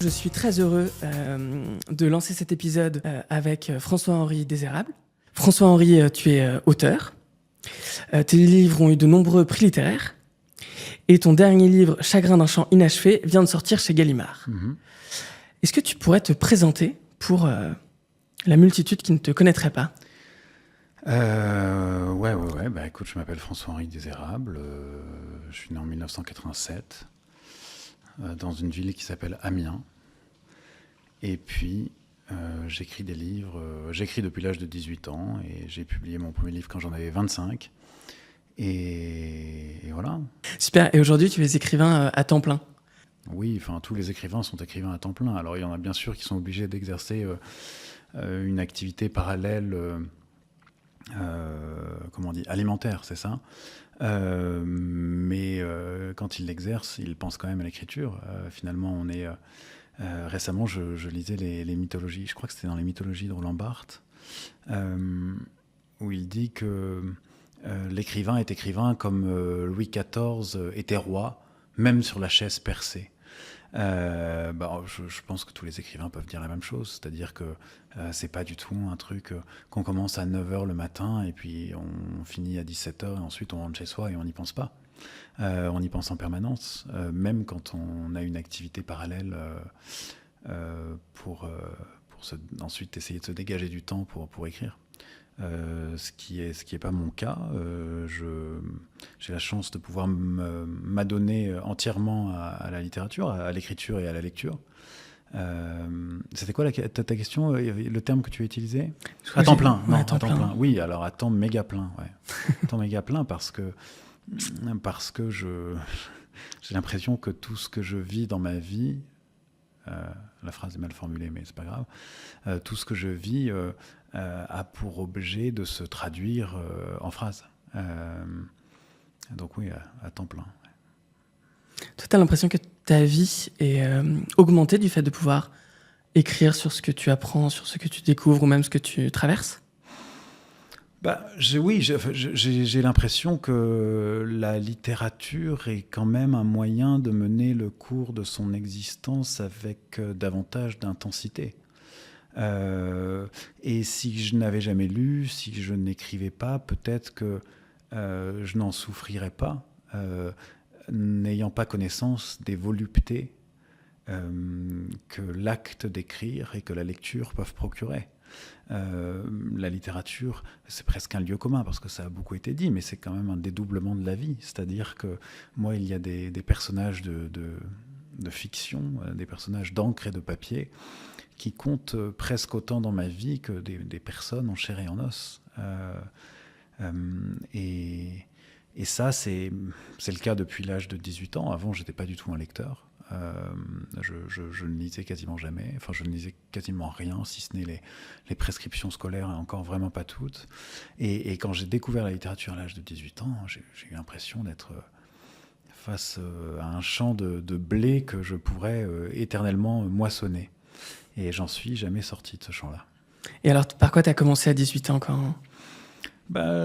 Je suis très heureux de lancer cet épisode avec François-Henri Désérable. François-Henri, tu es auteur. Tes livres ont eu de nombreux prix littéraires. Et ton dernier livre, Chagrin d'un chant inachevé, vient de sortir chez Gallimard. Est-ce que tu pourrais te présenter pour la multitude qui ne te connaîtrait pas ? Ouais. Bah, écoute, je m'appelle François-Henri Désérable. Je suis né en 1987 dans une ville qui s'appelle Amiens. Et puis, j'écris des livres. J'écris depuis l'âge de 18 ans et j'ai publié mon premier livre quand j'en avais 25. Et voilà. Super. Et aujourd'hui, tu es écrivain à temps plein ? Oui, enfin, tous les écrivains sont écrivains à temps plein. Alors, il y en a bien sûr qui sont obligés d'exercer une activité parallèle, alimentaire, c'est ça. Mais quand ils l'exercent, ils pensent quand même à l'écriture. Finalement, on est... récemment, je lisais les mythologies. Je crois que c'était dans les mythologies de Roland Barthes, où il dit que l'écrivain est écrivain comme Louis XIV était roi, même sur la chaise percée. Je pense que tous les écrivains peuvent dire la même chose, c'est-à-dire que c'est pas du tout un truc qu'on commence à 9h le matin et puis on finit à 17h et ensuite on rentre chez soi et on n'y pense pas. On y pense en permanence, même quand on a une activité parallèle pour ensuite essayer de se dégager du temps pour écrire. Ce qui est pas mon cas. J'ai la chance de pouvoir m'adonner entièrement à la littérature, à l'écriture et à la lecture. C'était quoi ta question, le terme que tu as utilisé ? À temps plein. Non, à temps plein. Oui, alors à temps méga plein. Ouais. À temps méga plein parce que j'ai l'impression que tout ce que je vis dans ma vie, la phrase est mal formulée, mais c'est pas grave, tout ce que je vis a pour objet de se traduire en phrases. Donc oui, à temps plein. Ouais. Toi, tu as l'impression que ta vie est augmentée du fait de pouvoir écrire sur ce que tu apprends, sur ce que tu découvres ou même ce que tu traverses ? J'ai l'impression que la littérature est quand même un moyen de mener le cours de son existence avec davantage d'intensité. Et si je n'avais jamais lu, si je n'écrivais pas, peut-être que je n'en souffrirais pas, n'ayant pas connaissance des voluptés que l'acte d'écrire et que la lecture peuvent procurer. La littérature, c'est presque un lieu commun parce que ça a beaucoup été dit, mais c'est quand même un dédoublement de la vie. C'est-à-dire que moi, il y a des personnages de fiction, des personnages d'encre et de papier qui comptent presque autant dans ma vie que des personnes en chair et en os. Et ça, c'est le cas depuis l'âge de 18 ans. Avant, je n'étais pas du tout un lecteur. Je ne lisais quasiment jamais. Enfin, je ne lisais quasiment rien, si ce n'est les prescriptions scolaires, et encore vraiment pas toutes. Et quand j'ai découvert la littérature à l'âge de 18 ans, j'ai eu l'impression d'être face à un champ de blé que je pourrais éternellement moissonner. Et j'en suis jamais sorti de ce champ-là. Et alors, par quoi tu as commencé à 18 ans quand...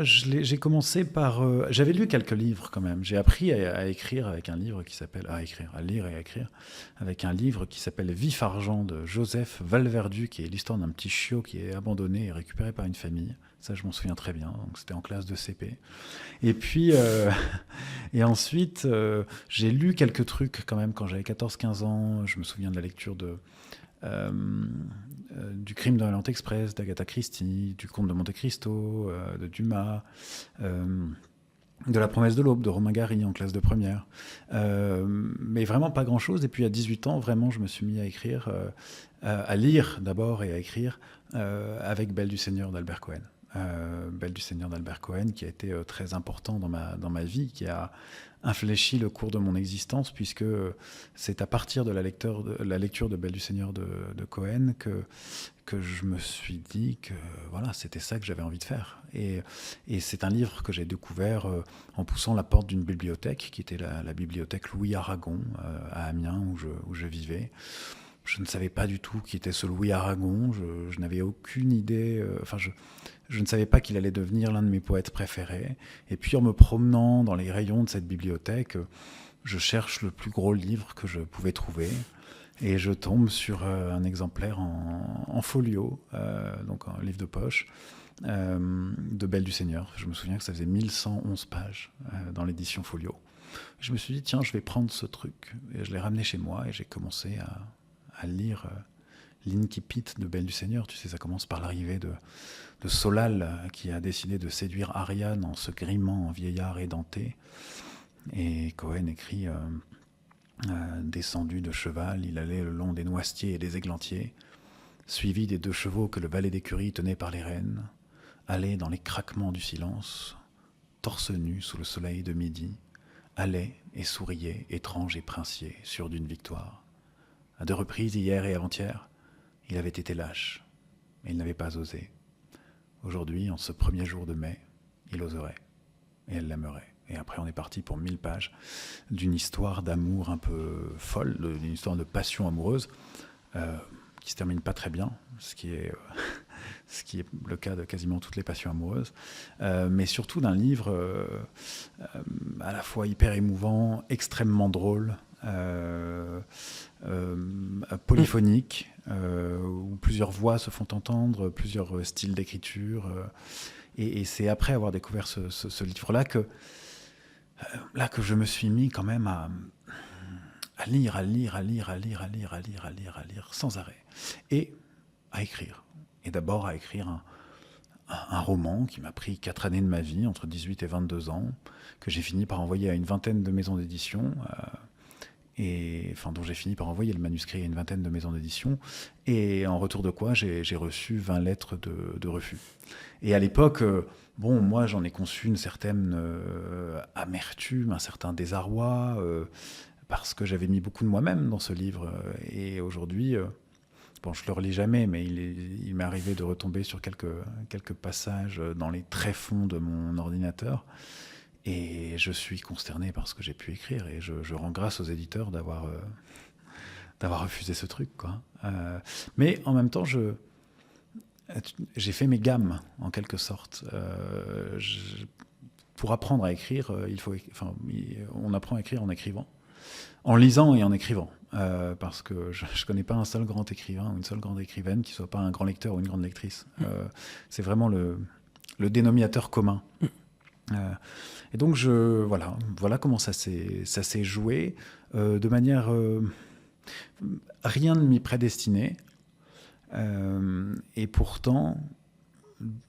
J'ai commencé par... j'avais lu quelques livres quand même. J'ai appris à écrire avec un livre qui s'appelle... à lire et à écrire, avec un livre qui s'appelle Vif Argent de Joseph Valverdu, qui est l'histoire d'un petit chiot qui est abandonné et récupéré par une famille. Ça, je m'en souviens très bien. Donc, c'était en classe de CP. Et puis... et ensuite, j'ai lu quelques trucs quand même quand j'avais 14-15 ans. Je me souviens de la lecture du Crime de l'Orient Express d'Agatha Christie, du Comte de Monte Cristo de Dumas, de La Promesse de l'Aube de Romain Gary en classe de première, mais vraiment pas grand chose. Et puis à 18 ans vraiment je me suis mis à écrire, à lire d'abord et à écrire avec Belle du Seigneur d'Albert Cohen. Belle du Seigneur d'Albert Cohen, qui a été très important dans ma vie, qui a infléchi le cours de mon existence, puisque c'est à partir de la lecture de Belle du Seigneur de Cohen que je me suis dit que voilà, c'était ça que j'avais envie de faire. Et c'est un livre que j'ai découvert en poussant la porte d'une bibliothèque, qui était la bibliothèque Louis Aragon à Amiens, où je vivais. Je ne savais pas du tout qui était ce Louis Aragon, je n'avais aucune idée, je ne savais pas qu'il allait devenir l'un de mes poètes préférés. Et puis en me promenant dans les rayons de cette bibliothèque, je cherche le plus gros livre que je pouvais trouver. Et je tombe sur un exemplaire en folio, donc un livre de poche, de Belle du Seigneur. Je me souviens que ça faisait 1111 pages dans l'édition folio. Je me suis dit, tiens, je vais prendre ce truc. Et je l'ai ramené chez moi et j'ai commencé à lire l'Incipit de Belle du Seigneur. Tu sais, ça commence par l'arrivée de Solal qui a décidé de séduire Ariane en se grimant en vieillard édenté. Et Cohen écrit descendu de cheval, il allait le long des noisetiers et des églantiers, suivi des 2 chevaux que le valet d'écurie tenait par les rênes, allait dans les craquements du silence, torse nu sous le soleil de midi, allait et souriait, étrange et princier, sûr d'une victoire. À 2 reprises, hier et avant-hier, il avait été lâche, mais il n'avait pas osé. Aujourd'hui, en ce premier jour de mai, il oserait, et elle l'aimerait. Et après, on est parti pour 1000 pages d'une histoire d'amour un peu folle, d'une histoire de passion amoureuse, qui se termine pas très bien, ce qui est le cas de quasiment toutes les passions amoureuses, mais surtout d'un livre à la fois hyper émouvant, extrêmement drôle, polyphonique, où plusieurs voix se font entendre, plusieurs styles d'écriture. Et c'est après avoir découvert ce livre-là que je me suis mis quand même à lire sans arrêt. Et à écrire. Et d'abord à écrire un roman qui m'a pris 4 années de ma vie, entre 18 et 22 ans, que j'ai fini par envoyer à une vingtaine de maisons d'édition, dont j'ai fini par envoyer le manuscrit à une vingtaine de maisons d'édition, et en retour de quoi j'ai reçu 20 lettres de refus. Et à l'époque, moi j'en ai conçu une certaine amertume, un certain désarroi, parce que j'avais mis beaucoup de moi-même dans ce livre. Et aujourd'hui, je le relis jamais, mais il m'est arrivé de retomber sur quelques passages dans les tréfonds de mon ordinateur. Et je suis consterné par ce que j'ai pu écrire. Et je rends grâce aux éditeurs d'avoir refusé ce truc, quoi. Mais en même temps, j'ai fait mes gammes, en quelque sorte. Pour apprendre à écrire, on apprend à écrire en écrivant. En lisant et en écrivant, parce que je ne connais pas un seul grand écrivain ou une seule grande écrivaine qui ne soit pas un grand lecteur ou une grande lectrice. C'est vraiment le dénominateur commun. Et donc, voilà comment ça s'est joué, de manière... rien ne m'y prédestinait, et pourtant,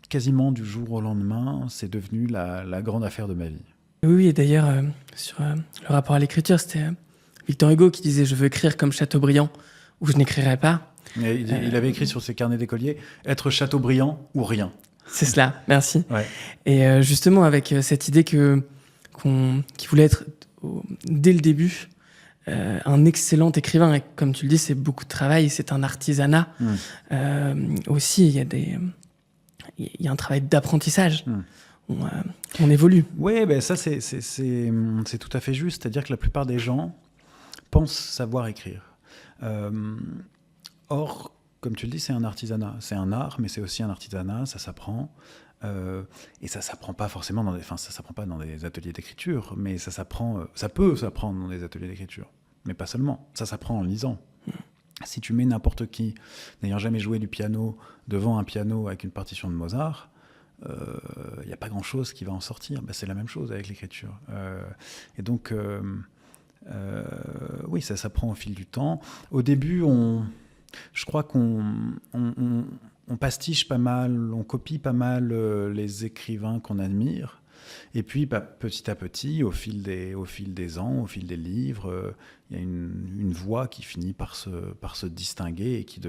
quasiment du jour au lendemain, c'est devenu la grande affaire de ma vie. Oui, et d'ailleurs, sur le rapport à l'écriture, c'était Victor Hugo qui disait « Je veux écrire comme Chateaubriand, ou je n'écrirai pas ». Il avait écrit sur ses carnets d'écolier « Être Chateaubriand ou rien ». C'est cela, merci. Ouais. Et justement, avec cette idée qu'il voulait être, dès le début, un excellent écrivain, et comme tu le dis, c'est beaucoup de travail, c'est un artisanat. Aussi, il y a un travail d'apprentissage. On évolue. Oui, ça c'est tout à fait juste. C'est-à-dire que la plupart des gens pensent savoir écrire. Or, comme tu le dis, c'est un artisanat. C'est un art, mais c'est aussi un artisanat, ça s'apprend. Et ça s'apprend pas forcément ça s'apprend pas dans des ateliers d'écriture, mais ça peut s'apprendre dans des ateliers d'écriture. Mais pas seulement. Ça s'apprend en lisant. Si tu mets n'importe qui, n'ayant jamais joué du piano, devant un piano avec une partition de Mozart, il n'y a pas grand-chose qui va en sortir. C'est la même chose avec l'écriture. Et donc, oui, ça s'apprend au fil du temps. Au début, je crois qu'on pastiche pas mal, on copie pas mal les écrivains qu'on admire. Et puis, petit à petit, au fil des ans, au fil des livres, il y a une voix qui finit par se distinguer et qui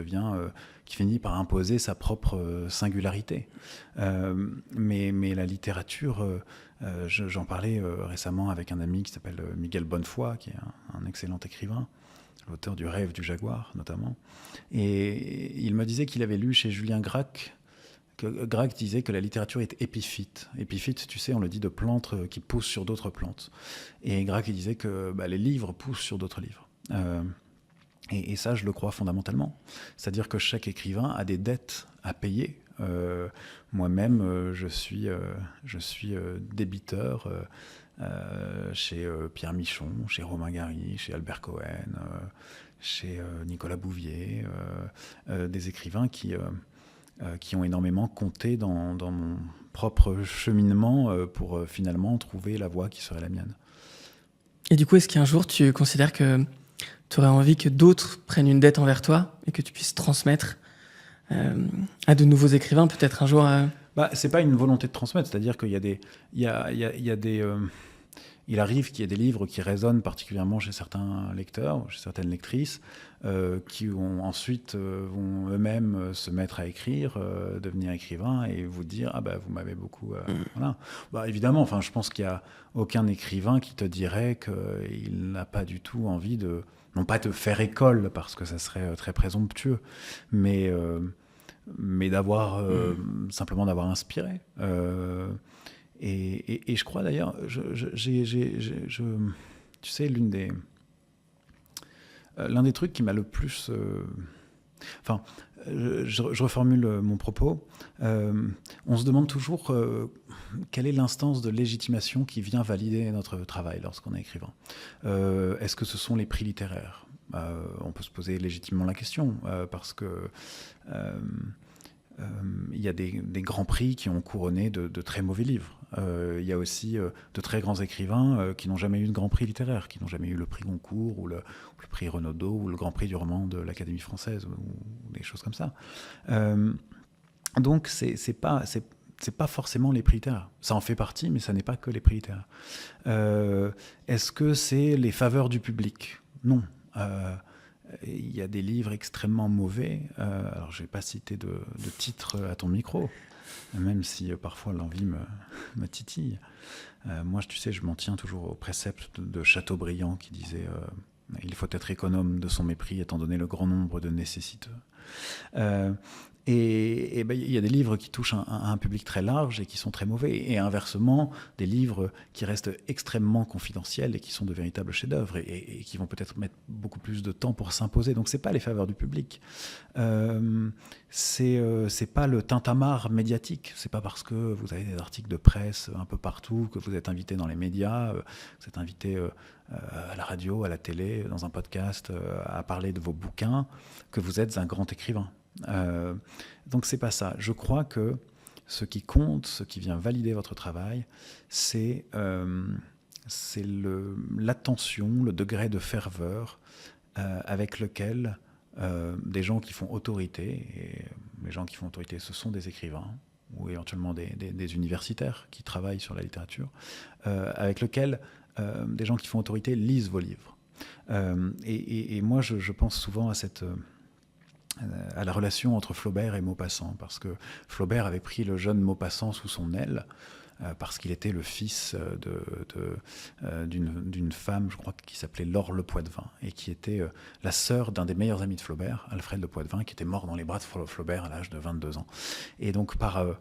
finit par imposer sa propre singularité. Mais la littérature, j'en parlais récemment avec un ami qui s'appelle Miguel Bonnefoy, qui est un excellent écrivain, l'auteur du Rêve du Jaguar, notamment. Et il me disait qu'il avait lu chez Julien Gracq, que Gracq disait que la littérature est épiphyte. Épiphyte, tu sais, on le dit de plantes qui poussent sur d'autres plantes. Et Gracq disait que les livres poussent sur d'autres livres. Et ça, je le crois fondamentalement. C'est-à-dire que chaque écrivain a des dettes à payer Moi-même, je suis débiteur chez Pierre Michon, chez Romain Gary, chez Albert Cohen, chez Nicolas Bouvier, des écrivains qui ont énormément compté dans mon propre cheminement pour finalement trouver la voie qui serait la mienne. Et du coup, est-ce qu'un jour tu considères que tu aurais envie que d'autres prennent une dette envers toi et que tu puisses transmettre à de nouveaux écrivains, peut-être un jour C'est pas une volonté de transmettre, c'est-à-dire qu'il y a des... Il arrive qu'il y ait des livres qui résonnent particulièrement chez certains lecteurs, chez certaines lectrices, qui ensuite vont eux-mêmes se mettre à écrire, devenir écrivains et vous dire vous m'avez beaucoup... Voilà. Évidemment, je pense qu'il n'y a aucun écrivain qui te dirait qu'il n'a pas du tout envie de... Non pas de faire école, parce que ça serait très présomptueux, mais d'avoir simplement d'avoir inspiré. Et je crois d'ailleurs, tu sais, l'un des trucs qui m'a le plus... je reformule mon propos. On se demande toujours quelle est l'instance de légitimation qui vient valider notre travail lorsqu'on est écrivain. Est-ce que ce sont les prix littéraires ? On peut se poser légitimement la question, parce que... il y a des grands prix qui ont couronné de très mauvais livres. Il y a aussi de très grands écrivains qui n'ont jamais eu de grand prix littéraire, qui n'ont jamais eu le prix Goncourt ou le prix Renaudot ou le grand prix du roman de l'Académie française ou des choses comme ça. Donc c'est pas forcément les prix littéraires. Ça en fait partie, mais ça n'est pas que les prix littéraires. Est-ce que c'est les faveurs du public ? Non. Il y a des livres extrêmement mauvais. Alors, je ne vais pas citer de titre à ton micro, même si parfois l'envie me titille. Moi, tu sais, je m'en tiens toujours au précepte de Chateaubriand qui disait « Il faut être économe de son mépris étant donné le grand nombre de nécessiteux ». Et il y a des livres qui touchent un public très large et qui sont très mauvais. Et inversement, des livres qui restent extrêmement confidentiels et qui sont de véritables chefs-d'œuvre et qui vont peut-être mettre beaucoup plus de temps pour s'imposer. Donc, ce n'est pas les faveurs du public. C'est pas le tintamarre médiatique. Ce n'est pas parce que vous avez des articles de presse un peu partout, que vous êtes invité dans les médias, vous êtes invité à la radio, à la télé, dans un podcast, à parler de vos bouquins, que vous êtes un grand écrivain. Donc c'est pas ça. Je crois que ce qui compte, ce qui vient valider votre travail, c'est l'attention, le degré de ferveur avec lequel des gens qui font autorité, et les gens qui font autorité, ce sont des écrivains ou éventuellement des universitaires qui travaillent sur la littérature, avec lequel des gens qui font autorité lisent vos livres. Et moi, je pense souvent à la relation entre Flaubert et Maupassant, parce que Flaubert avait pris le jeune Maupassant sous son aile, parce qu'il était le fils d'une femme, je crois, qui s'appelait Laure Le Poitevin, et qui était la sœur d'un des meilleurs amis de Flaubert, Alfred Le Poitevin, qui était mort dans les bras de Flaubert à l'âge de 22 ans. Et donc, par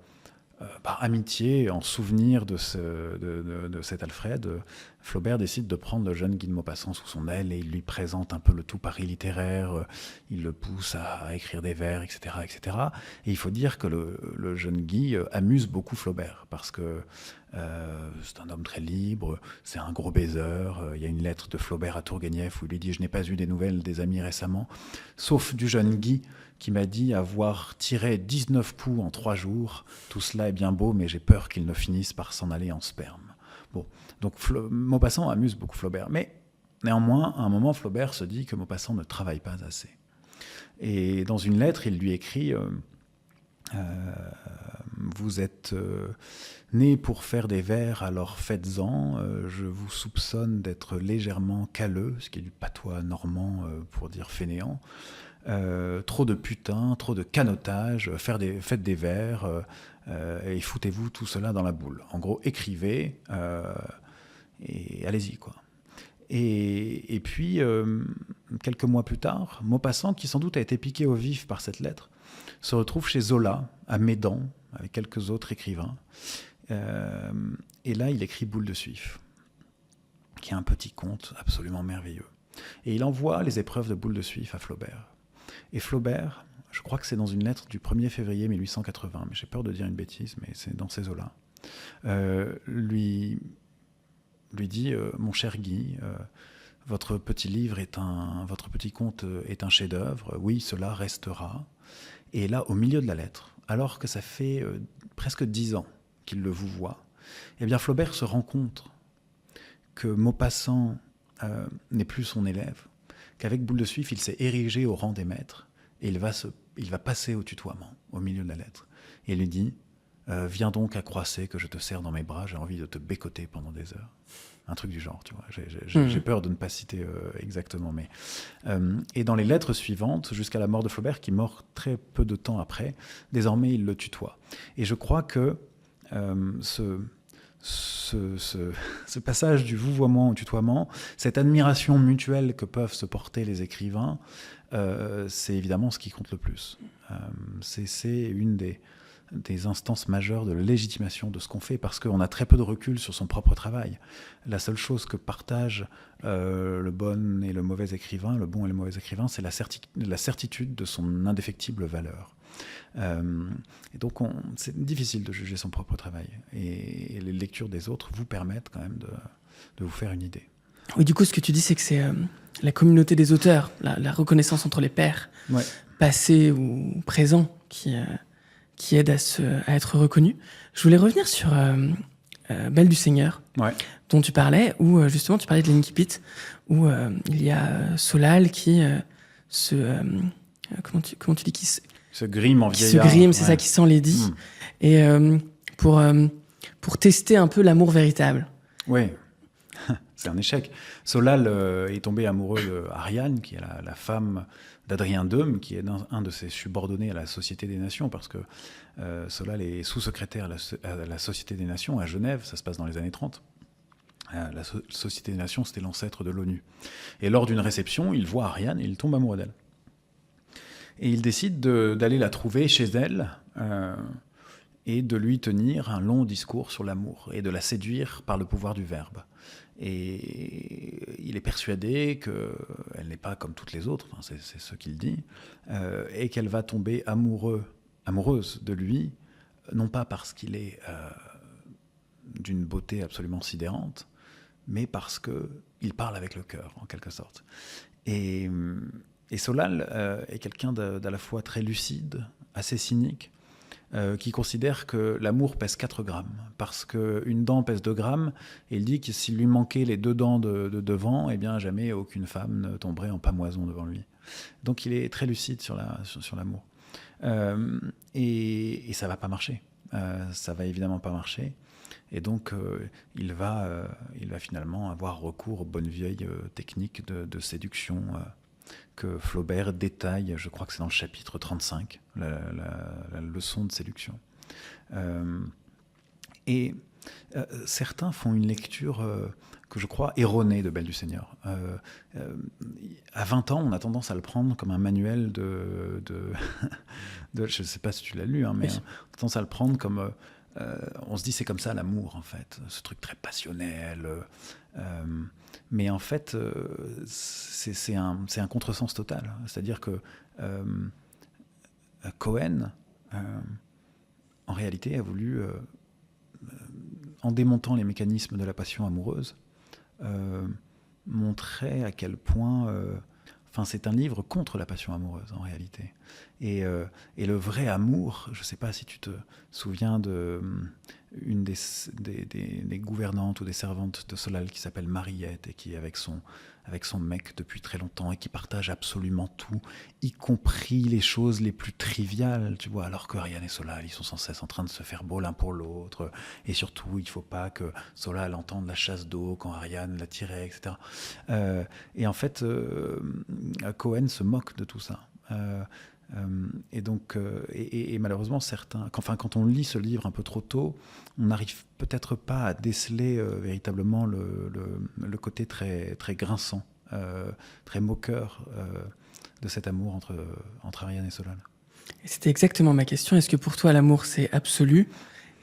amitié, en souvenir de cet Alfred, Flaubert décide de prendre le jeune Guy de Maupassant sous son aile et il lui présente un peu le tout Paris littéraire, il le pousse à écrire des vers, etc., etc. Et il faut dire que le jeune Guy amuse beaucoup Flaubert, parce que c'est un homme très libre, c'est un gros baiser. Il y a une lettre de Flaubert à Tourguenieff où il lui dit « Je n'ai pas eu des nouvelles des amis récemment, sauf du jeune Guy qui m'a dit avoir tiré 19 coups en 3 jours. Tout cela est bien beau, mais j'ai peur qu'il ne finisse par s'en aller en sperme. » Bon, donc Maupassant amuse beaucoup Flaubert. Mais néanmoins, à un moment, Flaubert se dit que Maupassant ne travaille pas assez. Et dans une lettre, il lui écrit vous êtes né pour faire des vers, alors faites-en. Je vous soupçonne d'être légèrement calleux, ce qui est du patois normand pour dire fainéant. Trop de putain, trop de canotage, faites des vers et foutez-vous tout cela dans la boule. En gros, écrivez et allez-y, quoi. Et puis, quelques mois plus tard, Maupassant, qui sans doute a été piqué au vif par cette lettre, se retrouve chez Zola, à Médan, avec quelques autres écrivains. Et là, il écrit Boule de Suif, qui est un petit conte absolument merveilleux. Et il envoie les épreuves de Boule de Suif à Flaubert. Et Flaubert je crois que c'est dans une lettre du 1er février 1880, mais j'ai peur de dire une bêtise, mais c'est dans ces eaux-là, lui dit mon cher Guy, votre petit livre votre petit conte est un chef-d'œuvre, oui, cela restera. Et là, au milieu de la lettre, alors que ça fait presque 10 ans qu'il le vous voit, eh bien Flaubert se rend compte que Maupassant n'est plus son élève, qu'avec Boule de Suif, il s'est érigé au rang des maîtres, et il va passer au tutoiement, au milieu de la lettre. Et il lui dit viens donc à Croisset, que je te serre dans mes bras, j'ai envie de te bécoter pendant des heures. Un truc du genre, tu vois. J'ai peur de ne pas citer exactement. Mais, et dans les lettres suivantes, jusqu'à la mort de Flaubert, qui meurt très peu de temps après, désormais il le tutoie. Et je crois que ce passage du vouvoiement au tutoiement, cette admiration mutuelle que peuvent se porter les écrivains, c'est évidemment ce qui compte le plus. C'est une des instances majeures de la légitimation de ce qu'on fait, parce qu'on a très peu de recul sur son propre travail. La seule chose que partagent le bon et le mauvais écrivain, c'est la certitude de son indéfectible valeur. Et donc, c'est difficile de juger son propre travail. Et les lectures des autres vous permettent quand même de vous faire une idée. Oui, du coup, ce que tu dis, c'est que c'est la communauté des auteurs, la reconnaissance entre les pairs, passés ou présents, qui aide à être reconnu. Je voulais revenir sur Belle du Seigneur, dont tu parlais, où justement tu parlais de l'Incipit, où il y a Solal qui comment tu dis, qui se grime en vieillard. C'est ça, qui s'enlaidit. Et pour tester un peu l'amour véritable. Oui, c'est un échec. Solal est tombé amoureux d'Ariane, qui est la femme d'Adrien Deume, qui est un de ses subordonnés à la Société des Nations, parce que Solal est sous-secrétaire à la Société des Nations à Genève, ça se passe dans les années 30. La Société des Nations, c'était l'ancêtre de l'ONU. Et lors d'une réception, il voit Ariane et il tombe amoureux d'elle. Et il décide d'aller la trouver chez elle et de lui tenir un long discours sur l'amour et de la séduire par le pouvoir du verbe. Et il est persuadé qu'elle n'est pas comme toutes les autres, enfin, c'est ce qu'il dit, et qu'elle va tomber amoureuse de lui, non pas parce qu'il est d'une beauté absolument sidérante, mais parce qu'il parle avec le cœur, en quelque sorte. Et Solal est quelqu'un d'à la fois très lucide, assez cynique, qui considère que l'amour pèse 4 grammes, parce qu'une dent pèse 2 grammes, et il dit que s'il lui manquait les 2 dents de devant, eh bien jamais aucune femme ne tomberait en pamoison devant lui. Donc il est très lucide sur l'amour. Et ça va pas marcher. Ça va évidemment pas marcher. Et donc il va finalement avoir recours aux bonnes vieilles techniques de séduction que Flaubert détaille, je crois que c'est dans le chapitre 35, la leçon de séduction. Et certains font une lecture que je crois erronée de Belle du Seigneur. À 20 ans, on a tendance à le prendre comme un manuel de je ne sais pas si tu l'as lu, hein, mais on a tendance à le prendre comme... on se dit c'est comme ça l'amour, en fait, ce truc très passionnel. Mais en fait, c'est un contresens total. C'est-à-dire que Cohen, en réalité, a voulu, en démontant les mécanismes de la passion amoureuse, montrer à quel point... c'est un livre contre la passion amoureuse, en réalité. Et le vrai amour, je ne sais pas si tu te souviens une des gouvernantes ou des servantes de Solal qui s'appelle Mariette et qui est avec son mec depuis très longtemps et qui partage absolument tout, y compris les choses les plus triviales, tu vois, alors que Ariane et Solal, ils sont sans cesse en train de se faire beau l'un pour l'autre, et surtout, il ne faut pas que Solal entende la chasse d'eau quand Ariane la tirait, etc. Et en fait, Cohen se moque de tout ça. Et donc, et malheureusement, quand on lit ce livre un peu trop tôt, on n'arrive peut-être pas à déceler véritablement le côté très, très grinçant, très moqueur de cet amour entre Ariane et Solal. Et c'était exactement ma question. Est-ce que pour toi, l'amour, c'est absolu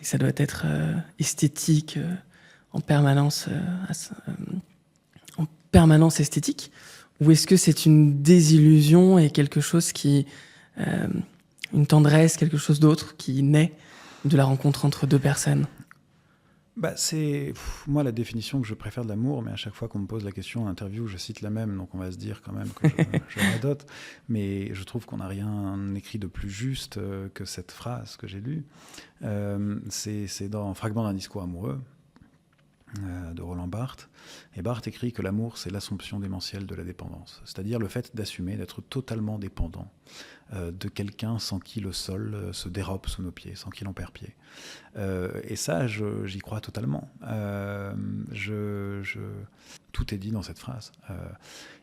et ça doit être esthétique en permanence esthétique, ou est-ce que c'est une désillusion et quelque chose qui une tendresse, quelque chose d'autre qui naît de la rencontre entre deux personnes? C'est moi la définition que je préfère de l'amour, mais à chaque fois qu'on me pose la question en interview, je cite la même, donc on va se dire quand même que je radote. Mais je trouve qu'on n'a rien écrit de plus juste que cette phrase que j'ai lue. C'est dans Fragment d'un discours amoureux de Roland Barthes. Et Barthes écrit que l'amour, c'est l'assomption démentielle de la dépendance, c'est-à-dire le fait d'assumer, d'être totalement dépendant de quelqu'un sans qui le sol se dérobe sous nos pieds, sans qui l'on perd pied. Et ça, j'y crois totalement. Tout est dit dans cette phrase.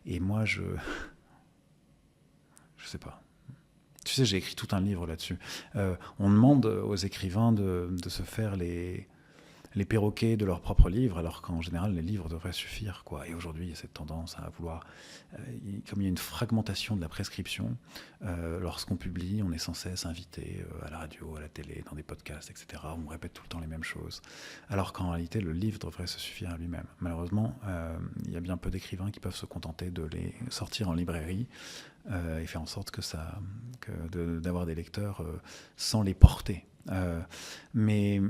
Et moi, je sais pas. Tu sais, j'ai écrit tout un livre là-dessus. On demande aux écrivains de se faire les perroquets de leurs propres livres, alors qu'en général, les livres devraient suffire, quoi. Et aujourd'hui, il y a cette tendance à vouloir... comme il y a une fragmentation de la prescription, lorsqu'on publie, on est sans cesse invité à la radio, à la télé, dans des podcasts, etc. On répète tout le temps les mêmes choses. Alors qu'en réalité, le livre devrait se suffire à lui-même. Malheureusement, il y a bien peu d'écrivains qui peuvent se contenter de les sortir en librairie et faire en sorte d'avoir des lecteurs sans les porter. Mais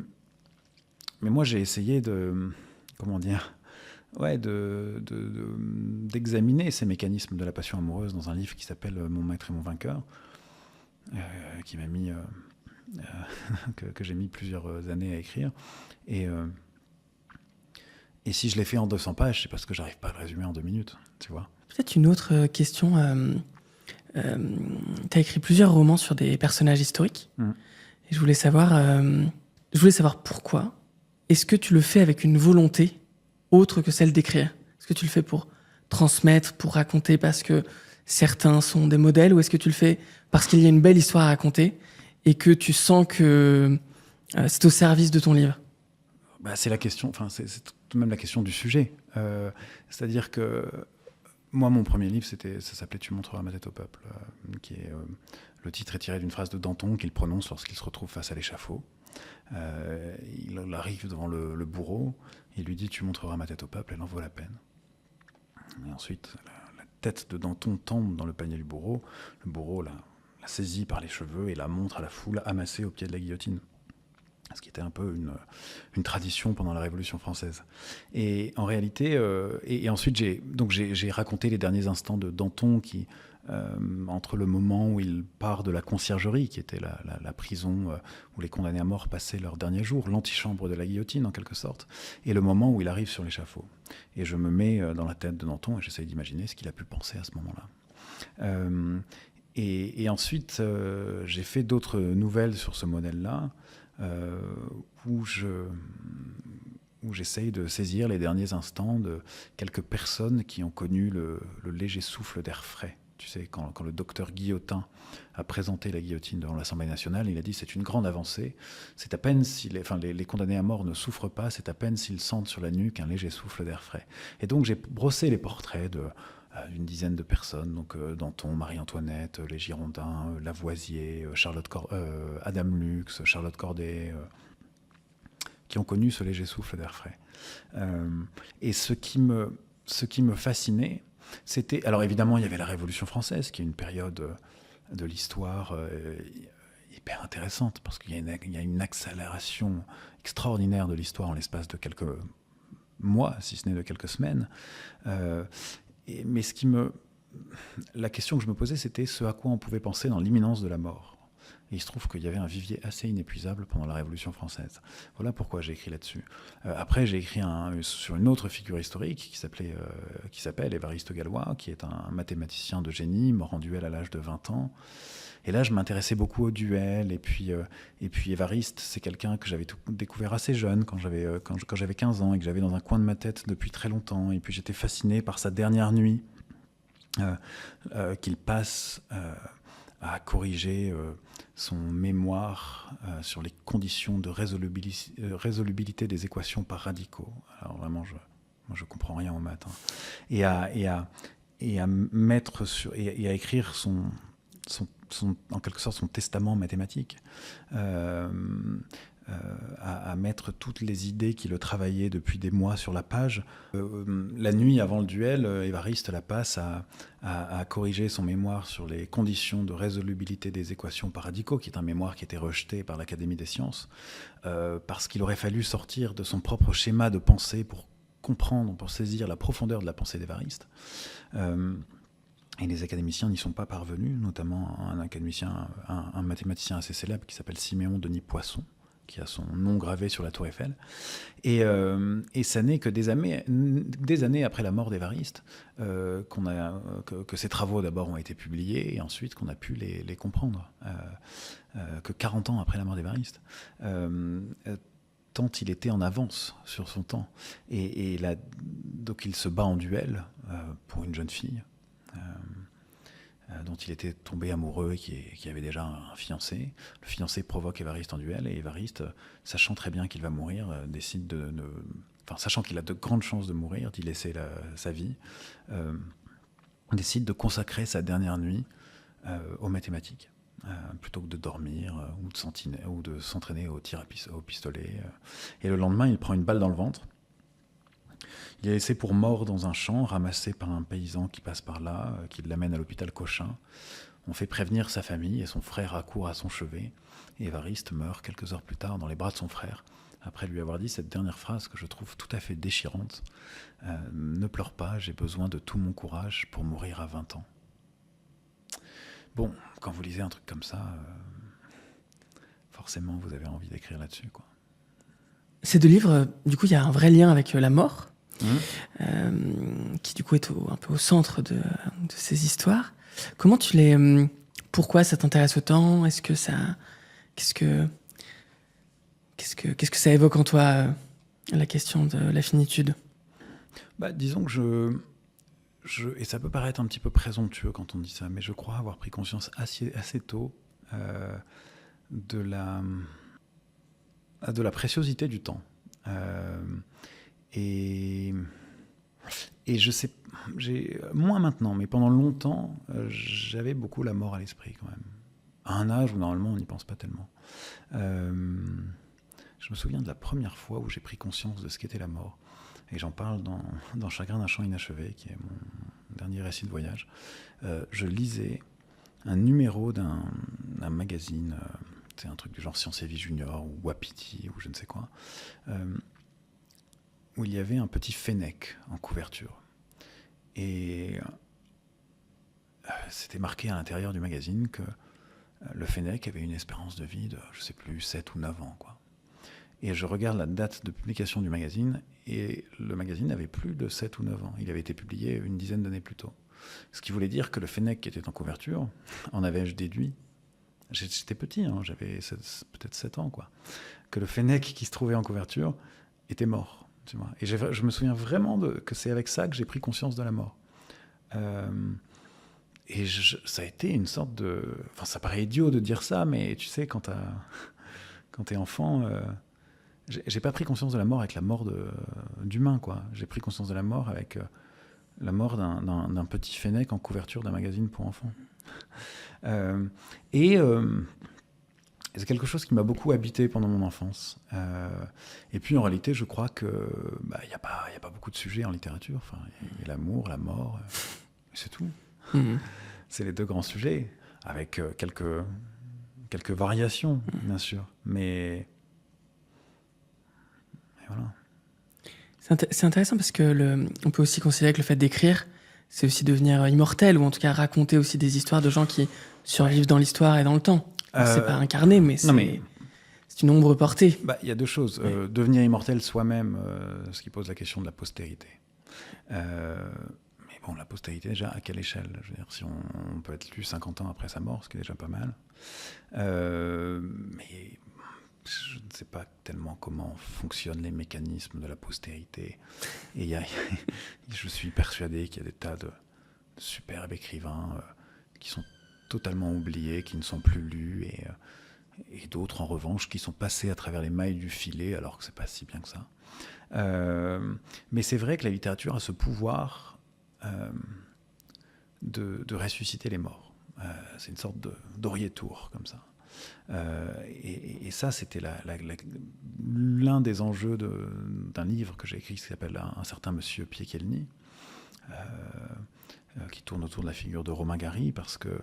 moi, j'ai essayé d'examiner ces mécanismes de la passion amoureuse dans un livre qui s'appelle Mon maître et mon vainqueur, qui m'a mis que j'ai mis plusieurs années à écrire. Et si je l'ai fait en 200 pages, c'est parce que j'arrive pas à le résumer en 2 minutes, tu vois. Peut-être une autre question. Tu as écrit plusieurs romans sur des personnages historiques. Et je voulais savoir pourquoi. Est-ce que tu le fais avec une volonté autre que celle d'écrire? Est-ce que tu le fais pour transmettre, pour raconter parce que certains sont des modèles, ou est-ce que tu le fais parce qu'il y a une belle histoire à raconter et que tu sens que c'est au service de ton livre? C'est la question, c'est tout de même la question du sujet. C'est-à-dire que moi, mon premier livre, ça s'appelait « Tu montreras ma tête au peuple », le titre est tiré d'une phrase de Danton qu'il prononce lorsqu'il se retrouve face à l'échafaud. Il arrive devant le bourreau, il lui dit « Tu montreras ma tête au peuple, elle en vaut la peine ». Et ensuite, la tête de Danton tombe dans le panier du bourreau. Le bourreau la saisit par les cheveux et la montre à la foule amassée au pied de la guillotine. Ce qui était un peu une tradition pendant la Révolution française. Et en réalité, et ensuite j'ai raconté les derniers instants de Danton qui, entre le moment où il part de la conciergerie, qui était la prison où les condamnés à mort passaient leurs derniers jours, l'antichambre de la guillotine en quelque sorte, et le moment où il arrive sur l'échafaud. Et je me mets dans la tête de Danton et j'essaye d'imaginer ce qu'il a pu penser à ce moment-là. Et ensuite, j'ai fait d'autres nouvelles sur ce modèle-là, où j'essaye de saisir les derniers instants de quelques personnes qui ont connu le léger souffle d'air frais. Tu sais, quand le docteur Guillotin a présenté la guillotine devant l'Assemblée nationale, il a dit « c'est une grande avancée, c'est à peine si les condamnés à mort ne souffrent pas, c'est à peine s'ils sentent sur la nuque un léger souffle d'air frais ». Et donc j'ai brossé les portraits d'une dizaine de personnes, donc Danton, Marie-Antoinette, les Girondins, Lavoisier, Adam Lux, Charlotte Corday, qui ont connu ce léger souffle d'air frais. Et ce qui me fascinait, c'était... Alors évidemment, il y avait la Révolution française, qui est une période de l'histoire hyper intéressante, parce qu'il y a une accélération extraordinaire de l'histoire en l'espace de quelques mois, si ce n'est de quelques semaines. Mais la question que je me posais, c'était ce à quoi on pouvait penser dans l'imminence de la mort. Et il se trouve qu'il y avait un vivier assez inépuisable pendant la Révolution française. Voilà pourquoi j'ai écrit là-dessus. Après, j'ai écrit sur une autre figure historique qui s'appelle Évariste Galois, qui est un mathématicien de génie, mort en duel à l'âge de 20 ans. Et là, je m'intéressais beaucoup au duel. Et puis Évariste, c'est quelqu'un que j'avais découvert assez jeune, quand j'avais 15 ans, et que j'avais dans un coin de ma tête depuis très longtemps. Et puis j'étais fasciné par sa dernière nuit, qu'il passe à corriger son mémoire sur les conditions de résolubilité des équations par radicaux. Alors vraiment, moi je comprends rien aux maths. Et à écrire en quelque sorte son testament mathématique. à mettre toutes les idées qui le travaillaient depuis des mois sur la page. La nuit avant le duel, Évariste Lapace a corrigé son mémoire sur les conditions de résolubilité des équations par radicaux, qui est un mémoire qui était rejeté par l'Académie des sciences, parce qu'il aurait fallu sortir de son propre schéma de pensée pour comprendre, pour saisir la profondeur de la pensée d'Évariste. Et les académiciens n'y sont pas parvenus, notamment un mathématicien assez célèbre qui s'appelle Siméon Denis Poisson, qui a son nom gravé sur la tour Eiffel. Et ça n'est que des années après la mort d'Évariste que ces travaux d'abord ont été publiés et ensuite qu'on a pu les comprendre. Que 40 ans après la mort d'Évariste. Tant il était en avance sur son temps. Et là, donc il se bat en duel pour une jeune fille dont il était tombé amoureux et qui avait déjà un fiancé. Le fiancé provoque Évariste en duel et Évariste, sachant très bien qu'il va mourir, décide sachant qu'il a de grandes chances de mourir, d'y laisser sa vie, décide de consacrer sa dernière nuit aux mathématiques. Plutôt que de dormir ou de s'entraîner au tir au pistolet. Et le lendemain, il prend une balle dans le ventre. Il est laissé pour mort dans un champ, ramassé par un paysan qui passe par là, qui l'amène à l'hôpital Cochin. On fait prévenir sa famille et son frère accourt à son chevet. Et Évariste meurt quelques heures plus tard dans les bras de son frère, après lui avoir dit cette dernière phrase que je trouve tout à fait déchirante. « Ne pleure pas, j'ai besoin de tout mon courage pour mourir à 20 ans. » Bon, quand vous lisez un truc comme ça, forcément, vous avez envie d'écrire là-dessus, quoi. Ces deux livres, du coup, il y a un vrai lien avec la mort, qui du coup est un peu au centre de ces histoires. Comment tu les... pourquoi ça t'intéresse autant ? Est-ce que ça... Qu'est-ce que ça évoque en toi, la question de la finitude ? Disons que et ça peut paraître un petit peu présomptueux quand on dit ça, mais je crois avoir pris conscience assez tôt de la préciosité du temps. Et je sais, moins maintenant, mais pendant longtemps, j'avais beaucoup la mort à l'esprit quand même. À un âge où normalement on n'y pense pas tellement. Je me souviens de la première fois où j'ai pris conscience de ce qu'était la mort. Et j'en parle dans Chagrin d'un chant inachevé, qui est mon dernier récit de voyage. Je lisais un numéro d'un magazine, c'est un truc du genre Science et Vie Junior, ou Wapiti, ou je ne sais quoi, où il y avait un petit fennec en couverture. Et c'était marqué à l'intérieur du magazine que le fennec avait une espérance de vie de, je ne sais plus, 7 ou 9 ans, quoi. Et je regarde la date de publication du magazine, et le magazine avait plus de 7 ou 9 ans. Il avait été publié une dizaine d'années plus tôt. Ce qui voulait dire que le fennec qui était en couverture, en avais-je déduit, j'étais petit, hein, j'avais peut-être 7 ans, quoi, que le fennec qui se trouvait en couverture était mort. Tu vois. Et je me souviens vraiment que c'est avec ça que j'ai pris conscience de la mort. Et ça a été une sorte de... Enfin, ça paraît idiot de dire ça, mais tu sais, quand t'es enfant... J'ai pas pris conscience de la mort avec la mort d'humain, quoi. J'ai pris conscience de la mort avec la mort d'un petit fennec en couverture d'un magazine pour enfants. Et c'est quelque chose qui m'a beaucoup habité pendant mon enfance. Et puis en réalité, je crois que y a pas beaucoup de sujets en littérature. Enfin, il y a l'amour, la mort, c'est tout. Mmh. C'est les deux grands sujets, avec quelques variations, bien sûr, mais voilà. C'est intéressant parce que on peut aussi considérer que le fait d'écrire, c'est aussi devenir immortel, ou en tout cas raconter aussi des histoires de gens qui survivent dans l'histoire et dans le temps. C'est pas incarné, mais c'est une ombre portée. Il y a deux choses. Devenir immortel soi-même, ce qui pose la question de la postérité. Mais bon, la postérité, déjà, à quelle échelle ? Je veux dire, si on peut être lu 50 ans après sa mort, ce qui est déjà pas mal. Mais je ne sais pas tellement comment fonctionnent les mécanismes de la postérité. Et je suis persuadé qu'il y a des tas de superbes écrivains qui sont totalement oubliés, qui ne sont plus lus, et d'autres, en revanche, qui sont passés à travers les mailles du filet, alors que c'est pas si bien que ça. Mais c'est vrai que la littérature a ce pouvoir de ressusciter les morts. C'est une sorte d'Oriétour, comme ça. Et ça, c'était l'un des enjeux d'un livre que j'ai écrit qui s'appelle Un certain monsieur Piekielny, qui tourne autour de la figure de Romain Gary, parce que